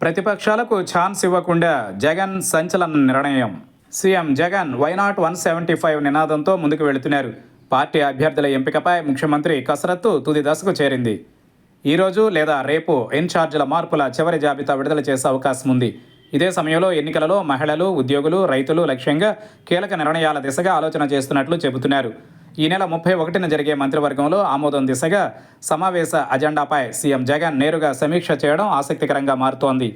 ప్రతిపక్షాలకు ఛాన్స్ ఇవ్వకుండా జగన్ సంచలన నిర్ణయం. సీఎం జగన్ వైనాట్ 175 నినాదంతో ముందుకు వెళుతున్నారు. పార్టీ అభ్యర్థుల ఎంపికపై ముఖ్యమంత్రి కసరత్తు తుది దశకు చేరింది. ఈరోజు లేదా రేపు ఇన్ఛార్జీల మార్పుల చివరి జాబితా విడుదల చేసే అవకాశం ఉంది. ఇదే సమయంలో ఎన్నికలలో మహిళలు, ఉద్యోగులు, రైతులు లక్ష్యంగా కీలక నిర్ణయాల దిశగా ఆలోచన చేస్తున్నట్లు చెబుతున్నారు. ఈ నెల 31న జరిగే మంత్రివర్గంలో ఆమోదం దిశగా సమావేశ అజెండాపై సీఎం జగన్ నేరుగా సమీక్ష చేయడం ఆసక్తికరంగా మారుతోంది.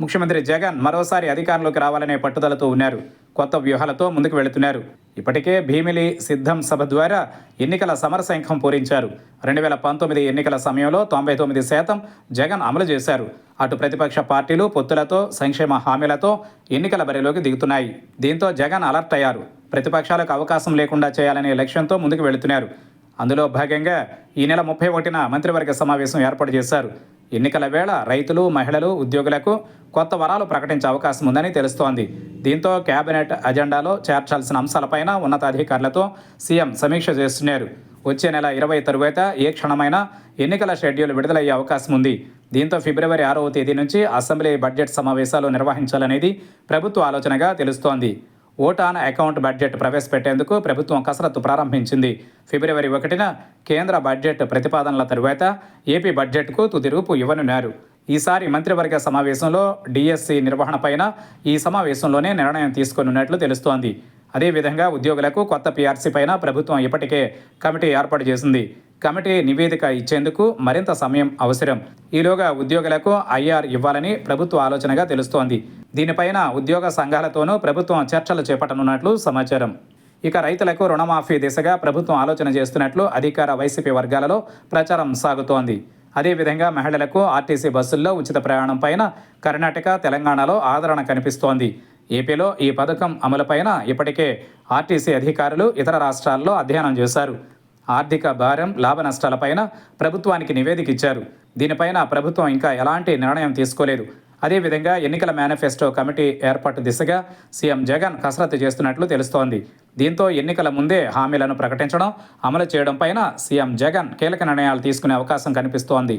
ముఖ్యమంత్రి జగన్ మరోసారి అధికారంలోకి రావాలనే పట్టుదలతో ఉన్నారు. కొత్త వ్యూహాలతో ముందుకు వెళుతున్నారు. ఇప్పటికే భీమిలి సిద్ధం సభ ద్వారా ఎన్నికల సమరశంఖం పూరించారు. 2019 ఎన్నికల సమయంలో 99% జగన్ అమలు చేశారు. అటు ప్రతిపక్ష పార్టీలు పొత్తులతో, సంక్షేమ హామీలతో ఎన్నికల బరిలోకి దిగుతున్నాయి. దీంతో జగన్ అలర్ట్ అయ్యారు. ప్రతిపక్షాలకు అవకాశం లేకుండా చేయాలనే లక్ష్యంతో ముందుకు వెళుతున్నారు. అందులో భాగంగా ఈ నెల 31న మంత్రివర్గ సమావేశం ఏర్పాటు చేశారు. ఎన్నికల వేళ రైతులు, మహిళలు, ఉద్యోగులకు కొత్త వరాలు ప్రకటించే అవకాశం ఉందని తెలుస్తోంది. దీంతో కేబినెట్ అజెండాలో చేర్చాల్సిన అంశాలపైన ఉన్నతాధికారులతో సీఎం సమీక్ష చేస్తున్నారు. వచ్చే నెల 20 తరువాత ఏ క్షణమైనా ఎన్నికల షెడ్యూల్ విడుదలయ్యే అవకాశం ఉంది. దీంతో ఫిబ్రవరి 6వ తేదీ నుంచి అసెంబ్లీ బడ్జెట్ సమావేశాలు నిర్వహించాలనేది ప్రభుత్వ ఆలోచనగా తెలుస్తోంది. ఓట్ ఆన్ అకౌంట్ బడ్జెట్ ప్రవేశపెట్టేందుకు ప్రభుత్వం కసరత్తు ప్రారంభించింది. ఫిబ్రవరి 1న కేంద్ర బడ్జెట్ ప్రతిపాదనల తరువాత ఏపీ బడ్జెట్కు తుది రూపు ఇవ్వనున్నారు. ఈసారి మంత్రివర్గ సమావేశంలో డిఎస్సి నిర్వహణపైన ఈ సమావేశంలోనే నిర్ణయం తీసుకోనున్నట్లు తెలుస్తోంది. అదేవిధంగా ఉద్యోగులకు కొత్త పీఆర్సీ పైన ప్రభుత్వం ఇప్పటికే కమిటీ ఏర్పాటు చేసింది. కమిటీ నివేదిక ఇచ్చేందుకు మరింత సమయం అవసరం. ఈలోగా ఉద్యోగులకు ఐఆర్ ఇవ్వాలని ప్రభుత్వ ఆలోచనగా తెలుస్తోంది. దీనిపైన ఉద్యోగ సంఘాలతోనూ ప్రభుత్వం చర్చలు చేపట్టనున్నట్లు సమాచారం. ఇక రైతులకు రుణమాఫీ దిశగా ప్రభుత్వం ఆలోచన చేస్తున్నట్లు అధికార వైసీపీ వర్గాలలో ప్రచారం సాగుతోంది. అదేవిధంగా మహిళలకు ఆర్టీసీ బస్సుల్లో ఉచిత ప్రయాణం పైన కర్ణాటక, తెలంగాణలో ఆదరణ కనిపిస్తోంది. ఏపీలో ఈ పథకం అమలుపైన ఇప్పటికే ఆర్టీసీ అధికారులు ఇతర రాష్ట్రాల్లో అధ్యయనం చేశారు. ఆర్థిక భారం, లాభ నష్టాలపైన ప్రభుత్వానికి నివేదిక ఇచ్చారు. దీనిపైన ప్రభుత్వం ఇంకా ఎలాంటి నిర్ణయం తీసుకోలేదు. అదేవిధంగా ఎన్నికల మేనిఫెస్టో కమిటీ ఏర్పాటు దిశగా సీఎం జగన్ కసరత్తు చేస్తున్నట్లు తెలుస్తోంది. దీంతో ఎన్నికల ముందే హామీలను ప్రకటించడం, అమలు చేయడం పైన సీఎం జగన్ కీలక నిర్ణయాలు తీసుకునే అవకాశం కనిపిస్తోంది.